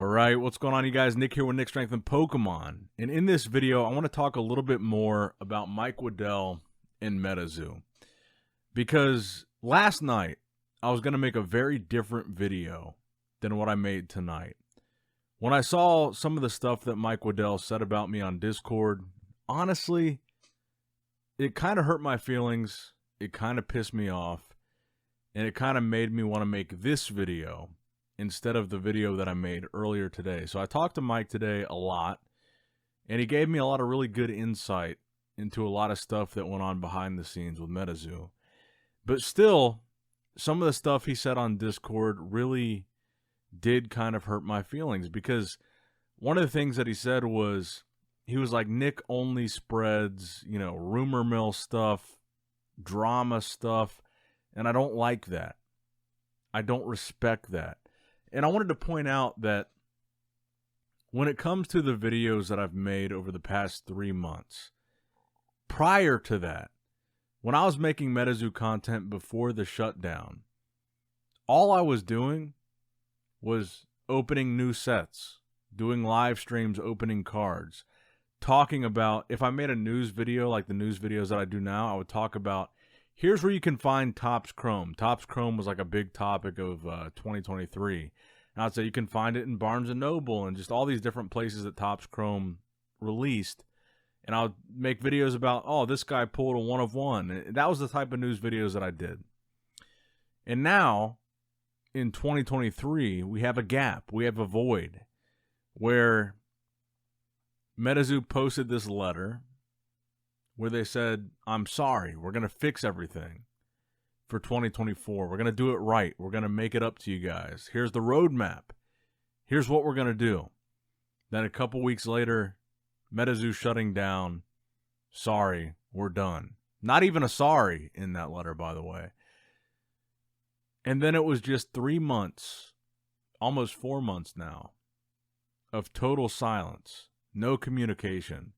Alright, what's going on, you guys? Nick here with Nick Strength and Pokemon. And in this video, I want to talk a little bit more about Mike Waddell and Metazoo. Because last night, I was going to make a very different video than what I made tonight. When I saw some of the stuff that Mike Waddell said about me on Discord, honestly, it kind of hurt my feelings, it kind of pissed me off, and it kind of made me want to make this video instead of the video that I made earlier today. So I talked to Mike today a lot, and he gave me a lot of really good insight into a lot of stuff that went on behind the scenes with Metazoo. But still, some of the stuff he said on Discord really did kind of hurt my feelings, because one of the things that he said was, he was like, Nick only spreads, rumor mill stuff, drama stuff, and I don't like that. I don't respect that. And I wanted to point out that when it comes to the videos that I've made over the past 3 months, prior to that, when I was making Metazoo content before the shutdown, all I was doing was opening new sets, doing live streams, opening cards, talking about, if I made a news video like the news videos that I do now, I would talk about, here's where you can find Topps Chrome. Topps Chrome was like a big topic of 2023. And I'd say you can find it in Barnes & Noble and just all these different places that Topps Chrome released. And I'll make videos about, oh, this guy pulled a 1 of 1. And that was the type of news videos that I did. And now, in 2023, we have a gap. We have a void where Metazoo posted this letter where they said, I'm sorry, we're going to fix everything for 2024. We're going to do it right. We're going to make it up to you guys. Here's the roadmap. Here's what we're going to do. Then a couple weeks later, Metazoo shutting down. Sorry, we're done. Not even a sorry in that letter, by the way. And then it was just 3 months, almost 4 months now, of total silence. No communication.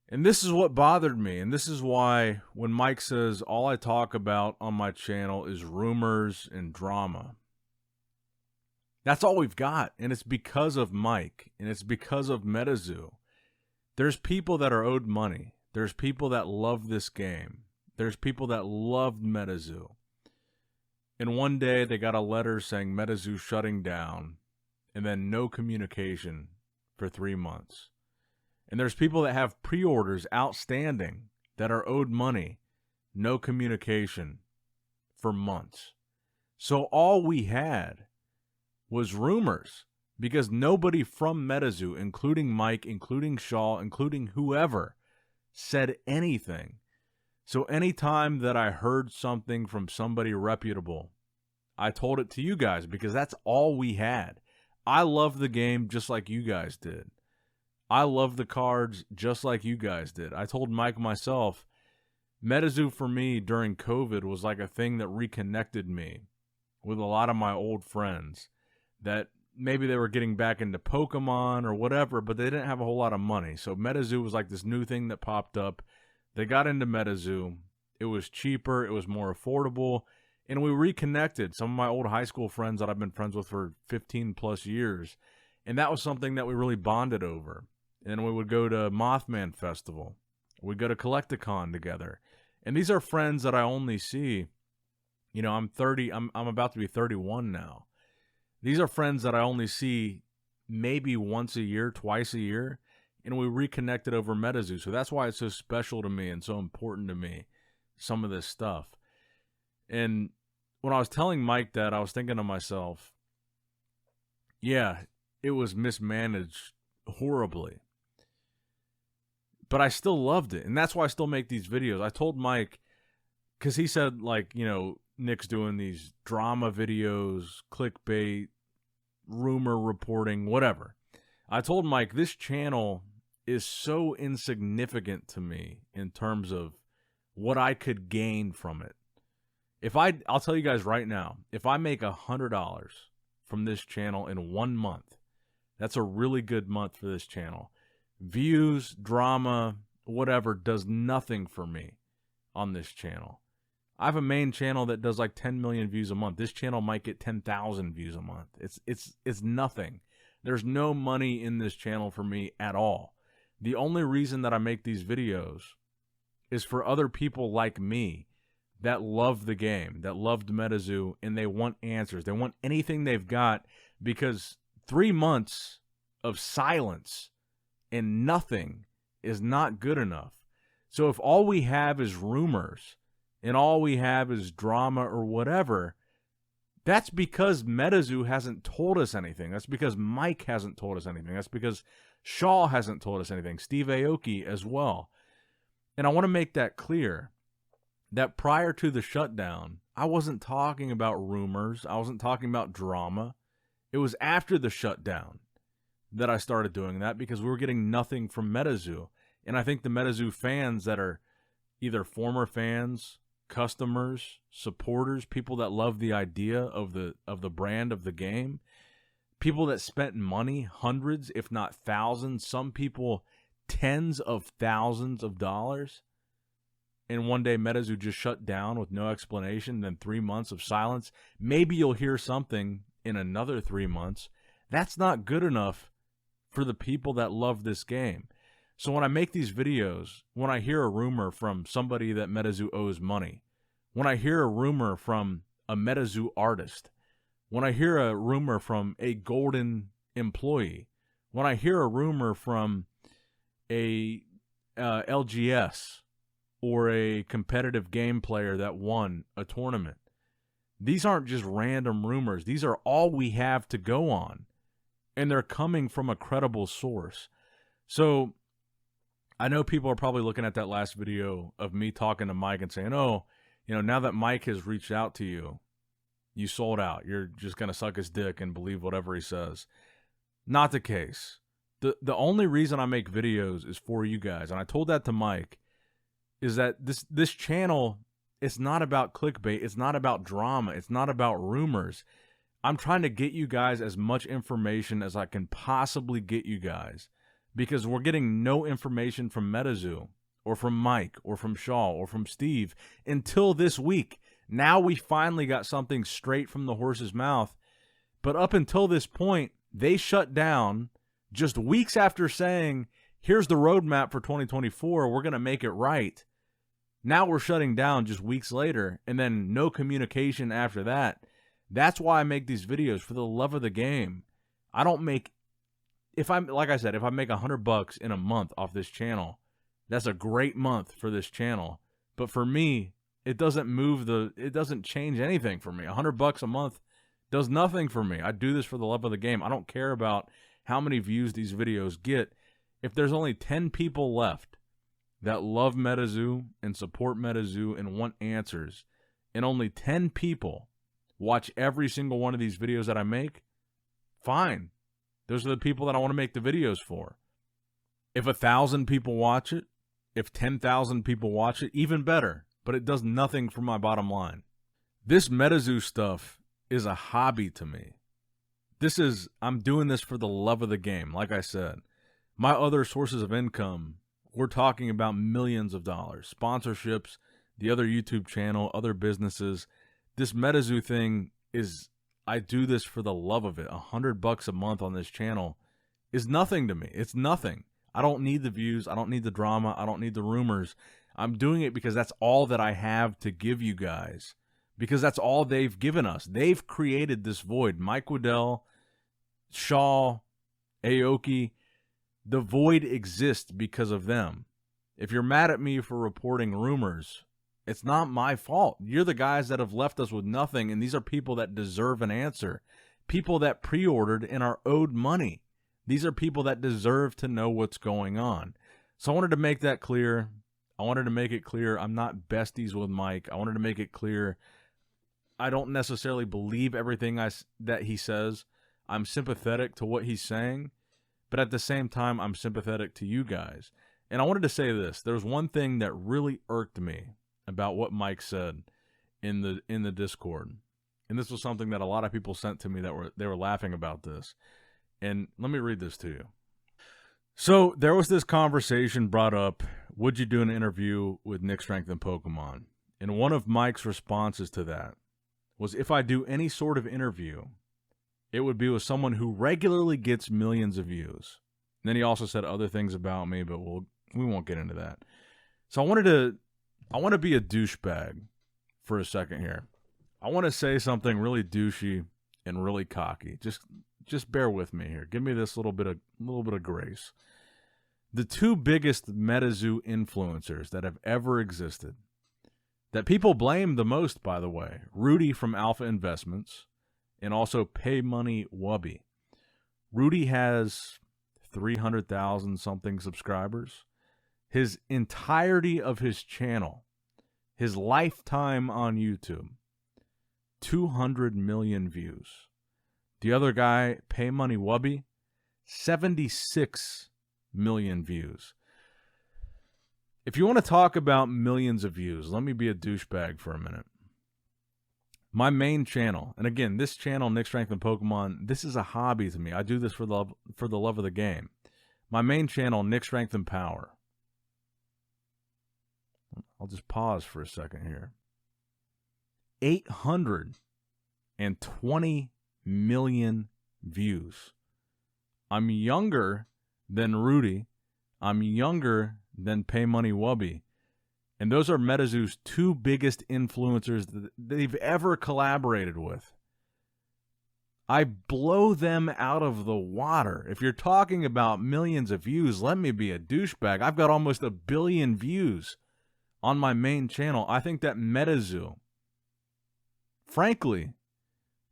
And this is what bothered me, and this is why when Mike says all I talk about on my channel is rumors and drama, that's all we've got, and it's because of Mike, and it's because of Metazoo. There's people that are owed money. There's people that love this game. There's people that loved Metazoo. And one day they got a letter saying Metazoo shutting down, and then no communication for 3 months. And there's people that have pre-orders outstanding that are owed money, no communication for months. So all we had was rumors, because nobody from Metazoo, including Mike, including Shaw, including whoever, said anything. So anytime that I heard something from somebody reputable, I told it to you guys, because that's all we had. I love the game just like you guys did. I love the cards just like you guys did. I told Mike myself, Metazoo for me during COVID was like a thing that reconnected me with a lot of my old friends that maybe they were getting back into Pokemon or whatever, but they didn't have a whole lot of money. So Metazoo was like this new thing that popped up. They got into Metazoo. It was cheaper. It was more affordable. And we reconnected some of my old high school friends that I've been friends with for 15 plus years. And that was something that we really bonded over. And we would go to Mothman Festival. We'd go to Collecticon together. And these are friends that I only see, I'm 30, I'm about to be 31 now. These are friends that I only see maybe once a year, twice a year. And we reconnected over Metazoo. So that's why it's so special to me and so important to me, some of this stuff. And when I was telling Mike that, I was thinking to myself, yeah, it was mismanaged horribly. But I still loved it, and that's why I still make these videos. I told Mike, because he said, Nick's doing these drama videos, clickbait, rumor reporting, whatever. I told Mike, this channel is so insignificant to me in terms of what I could gain from it. I'll tell you guys right now, if I make $100 from this channel in 1 month, that's a really good month for this channel. Views, drama, whatever, does nothing for me on this channel. I have a main channel that does like 10 million views a month. This channel might get 10,000 views a month. It's nothing. There's no money in this channel for me at all. The only reason that I make these videos is for other people like me that love the game, that loved Metazoo, and they want answers. They want anything they've got, because 3 months of silence and nothing is not good enough. So if all we have is rumors and all we have is drama or whatever, that's because Metazoo hasn't told us anything. That's because Mike hasn't told us anything. That's because Shaw hasn't told us anything. Steve Aoki as well. And I want to make that clear, that prior to the shutdown, I wasn't talking about rumors. I wasn't talking about drama. It was after the shutdown that I started doing that, because we were getting nothing from Metazoo. And I think the Metazoo fans that are either former fans, customers, supporters, people that love the idea of the brand of the game, people that spent money, hundreds if not thousands, some people tens of thousands of dollars, and one day Metazoo just shut down with no explanation, then 3 months of silence. Maybe you'll hear something in another 3 months. That's not good enough for the people that love this game. So when I make these videos, when I hear a rumor from somebody that Metazoo owes money, when I hear a rumor from a Metazoo artist, when I hear a rumor from a golden employee, when I hear a rumor from a LGS or a competitive game player that won a tournament, these aren't just random rumors. These are all we have to go on, and they're coming from a credible source. So I know people are probably looking at that last video of me talking to Mike and saying, oh, now that Mike has reached out to you, you sold out. You're just going to suck his dick and believe whatever he says. Not the case. The only reason I make videos is for you guys. And I told that to Mike, is that this channel, it's not about clickbait. It's not about drama. It's not about rumors. I'm trying to get you guys as much information as I can possibly get you guys, because we're getting no information from Metazoo or from Mike or from Shaw or from Steve until this week. Now we finally got something straight from the horse's mouth. But up until this point, they shut down just weeks after saying, here's the roadmap for 2024. We're going to make it right. Now we're shutting down just weeks later, and then no communication after that. That's why I make these videos, for the love of the game. I don't make, like I said, if I make $100 in a month off this channel, that's a great month for this channel. But for me, it doesn't change anything for me. $100 a month does nothing for me. I do this for the love of the game. I don't care about how many views these videos get. If there's only 10 people left that love Metazoo and support Metazoo and want answers, and only 10 people watch every single one of these videos that I make, fine. Those are the people that I want to make the videos for. If 1,000 people watch it, if 10,000 people watch it, even better. But it does nothing for my bottom line. This Metazoo stuff is a hobby to me. I'm doing this for the love of the game, like I said. My other sources of income, we're talking about millions of dollars. Sponsorships, the other YouTube channel, other businesses. This Metazoo thing is, I do this for the love of it. $100 a month on this channel is nothing to me. It's nothing. I don't need the views. I don't need the drama. I don't need the rumors. I'm doing it because that's all that I have to give you guys. Because that's all they've given us. They've created this void. Mike Waddell, Shaw, Aoki, the void exists because of them. If you're mad at me for reporting rumors, it's not my fault. You're the guys that have left us with nothing, and these are people that deserve an answer. People that pre-ordered and are owed money. These are people that deserve to know what's going on. So I wanted to make that clear. I wanted to make it clear I'm not besties with Mike. I wanted to make it clear I don't necessarily believe everything that he says. I'm sympathetic to what he's saying, but at the same time, I'm sympathetic to you guys. And I wanted to say this. There was one thing that really irked me about what Mike said in the Discord. And this was something that a lot of people sent to me that they were laughing about this. And let me read this to you. So there was this conversation brought up, would you do an interview with Nick Strength and Pokemon? And one of Mike's responses to that was, if I do any sort of interview, it would be with someone who regularly gets millions of views. And then he also said other things about me, but we won't get into that. So I want to be a douchebag for a second here. I want to say something really douchey and really cocky. Just bear with me here. Give me this little bit of grace. The two biggest Metazoo influencers that have ever existed, that people blame the most, by the way, Rudy from Alpha Investments and also Pay Money Wubby. Rudy has 300,000 something subscribers. His entirety of his channel, his lifetime on YouTube, 200 million views. The other guy, Pay Money Wubby, 76 million views. If you want to talk about millions of views, let me be a douchebag for a minute. My main channel, and again, this channel, Nick Strength and Pokemon, this is a hobby to me. I do this for the love of the game. My main channel, Nick Strength and Power. I'll just pause for a second here. 820 million views. I'm younger than Rudy. I'm younger than Pay Money Wubby. And those are Metazoo's two biggest influencers that they've ever collaborated with. I blow them out of the water. If you're talking about millions of views, let me be a douchebag. I've got almost 1 billion views on my main channel. I think that Metazoo, frankly,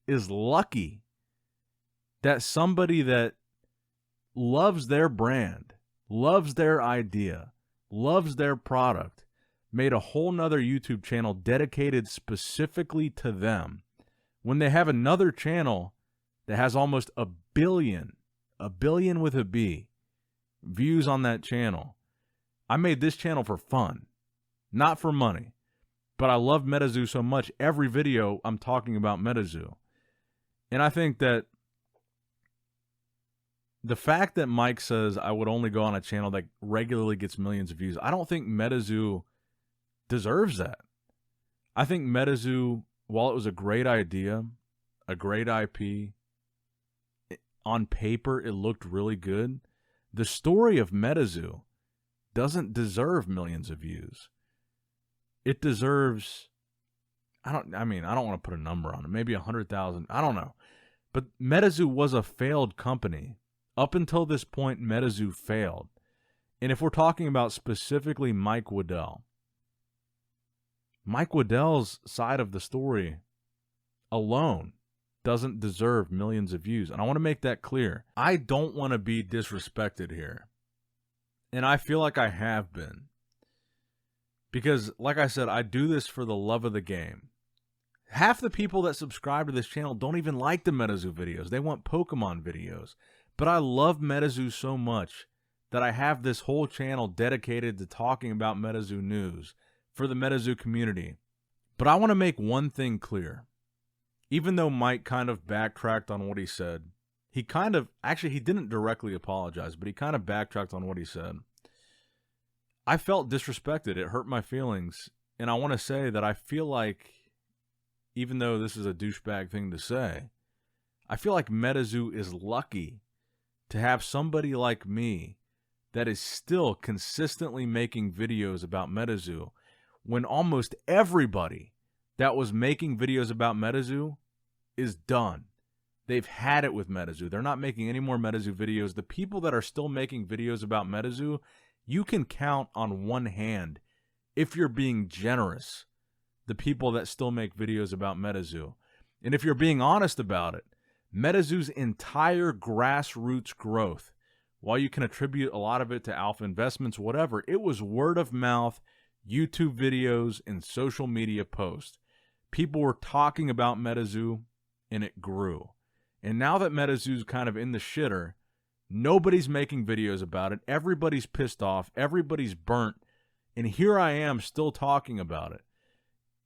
is lucky that somebody that loves their brand, loves their idea, loves their product, made a whole nother YouTube channel dedicated specifically to them, when they have another channel that has almost 1 billion with a B, views on that channel. I made this channel for fun, not for money, but I love Metazoo so much, every video I'm talking about Metazoo. And I think that the fact that Mike says I would only go on a channel that regularly gets millions of views, I don't think Metazoo deserves that. I think Metazoo, while it was a great idea, a great IP, on paper it looked really good, the story of Metazoo doesn't deserve millions of views. It deserves, I don't want to put a number on it, maybe 100,000, I don't know. But Metazoo was a failed company. Up until this point, Metazoo failed. And if we're talking about specifically Mike Waddell, Mike Waddell's side of the story alone doesn't deserve millions of views. And I want to make that clear. I don't want to be disrespected here. And I feel like I have been. Because, like I said, I do this for the love of the game. Half the people that subscribe to this channel don't even like the Metazoo videos. They want Pokemon videos. But I love Metazoo so much that I have this whole channel dedicated to talking about Metazoo news for the Metazoo community. But I want to make one thing clear. Even though Mike kind of backtracked on what he said, he didn't directly apologize, but he kind of backtracked on what he said. I felt disrespected. It hurt my feelings. And I want to say that I feel like, even though this is a douchebag thing to say, I feel like Metazoo is lucky to have somebody like me that is still consistently making videos about Metazoo, when almost everybody that was making videos about Metazoo is done. They've had it with Metazoo. They're not making any more Metazoo videos. The people that are still making videos about Metazoo, you can count on one hand, if you're being generous, the people that still make videos about Metazoo. And if you're being honest about it, Metazoo's entire grassroots growth, while you can attribute a lot of it to Alpha Investments, whatever, it was word of mouth, YouTube videos, and social media posts. People were talking about Metazoo, and it grew. And now that Metazoo's kind of in the shitter, nobody's making videos about it. Everybody's pissed off. Everybody's burnt. And here I am still talking about it.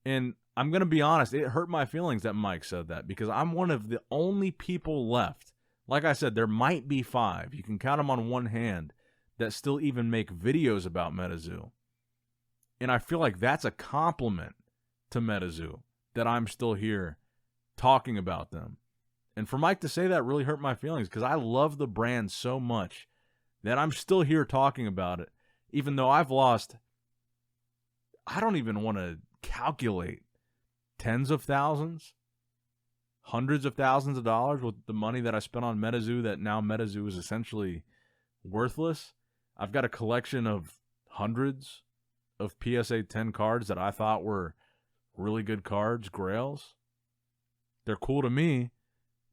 And I'm going to be honest, it hurt my feelings that Mike said that, because I'm one of the only people left. Like I said, there might be 5. You can count them on one hand that still even make videos about Metazoo. And I feel like that's a compliment to Metazoo that I'm still here talking about them. And for Mike to say that really hurt my feelings, because I love the brand so much that I'm still here talking about it, even though I've lost, I don't even want to calculate, tens of thousands, hundreds of thousands of dollars with the money that I spent on Metazoo, that now Metazoo is essentially worthless. I've got a collection of hundreds of PSA 10 cards that I thought were really good cards, grails. They're cool to me,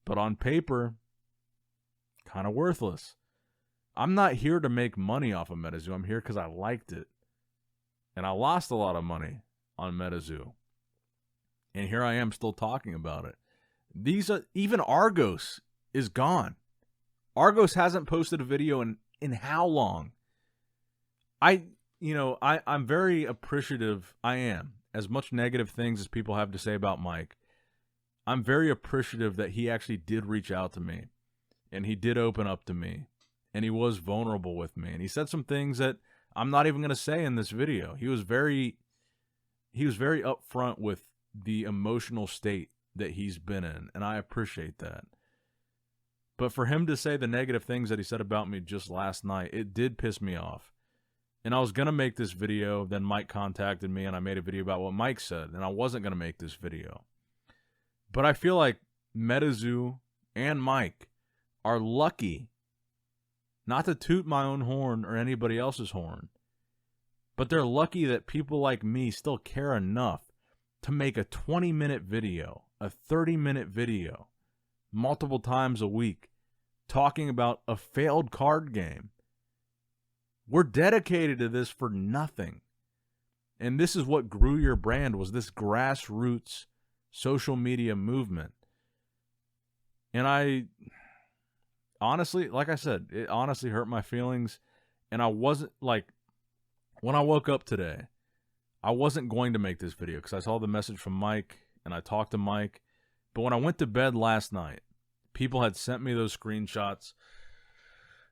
but on paper, kind of worthless. I'm not here to make money off of Metazoo. I'm here because I liked it. And I lost a lot of money on Metazoo. And here I am still talking about it. Even Argos is gone. Argos hasn't posted a video in how long? I'm very appreciative. I am. As much negative things as people have to say about Mike, I'm very appreciative that he actually did reach out to me. And he did open up to me. And he was vulnerable with me. And he said some things that I'm not even going to say in this video. He was very upfront with the emotional state that he's been in. And I appreciate that. But for him to say the negative things that he said about me just last night, it did piss me off. And I was going to make this video, then Mike contacted me and I made a video about what Mike said, and I wasn't going to make this video. But I feel like Metazoo and Mike are lucky, not to toot my own horn or anybody else's horn, but they're lucky that people like me still care enough to make a 20-minute video, a 30-minute video, multiple times a week, talking about a failed card game. We're dedicated to this for nothing. And this is what grew your brand, was this grassroots social media movement. And I honestly, like I said, it honestly hurt my feelings. And I wasn't, like, when I woke up today, I wasn't going to make this video because I saw the message from Mike and I talked to Mike. But when I went to bed last night, people had sent me those screenshots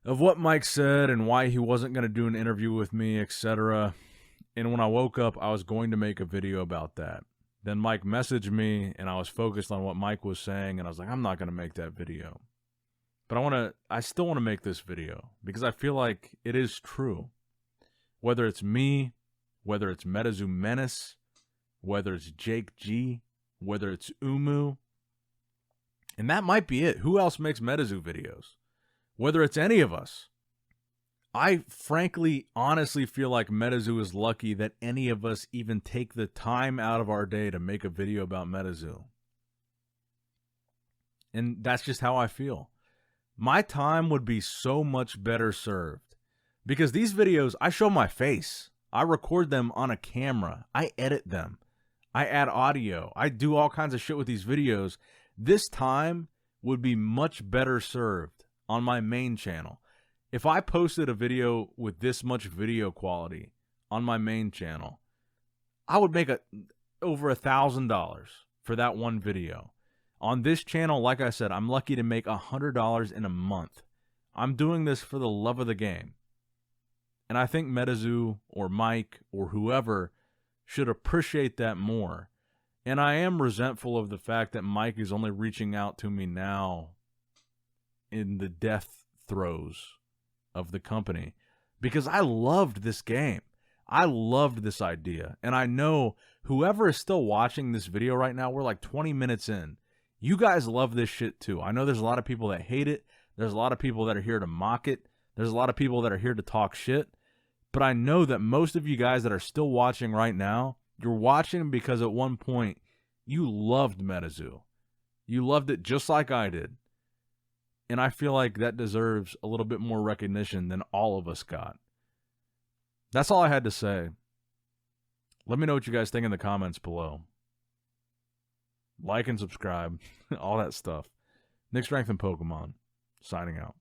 of what Mike said and why he wasn't going to do an interview with me, etc. And when I woke up, I was going to make a video about that. Then Mike messaged me, and I was focused on what Mike was saying, and I was like, I'm not going to make that video. But I still want to make this video, because I feel like it is true. Whether it's me, whether it's Metazoo Menace, whether it's Jake G, whether it's Umu, and that might be it. Who else makes Metazoo videos? Whether it's any of us. I frankly, honestly feel like Metazoo is lucky that any of us even take the time out of our day to make a video about Metazoo. And that's just how I feel. My time would be so much better served. Because these videos, I show my face. I record them on a camera. I edit them. I add audio. I do all kinds of shit with these videos. This time would be much better served on my main channel. If I posted a video with this much video quality on my main channel, I would make over $1,000 for that one video. On this channel, like I said, I'm lucky to make $100 in a month. I'm doing this for the love of the game. And I think Metazoo or Mike or whoever should appreciate that more. And I am resentful of the fact that Mike is only reaching out to me now in the death throes of the company, because I loved this game. I loved this idea. And I know whoever is still watching this video right now, we're like 20 minutes in. You guys love this shit too. I know there's a lot of people that hate it. There's a lot of people that are here to mock it. There's a lot of people that are here to talk shit. But I know that most of you guys that are still watching right now, you're watching because at one point you loved Metazoo. You loved it just like I did. And I feel like that deserves a little bit more recognition than all of us got. That's all I had to say. Let me know what you guys think in the comments below. Like and subscribe. All that stuff. Nick Strength and Pokemon. Signing out.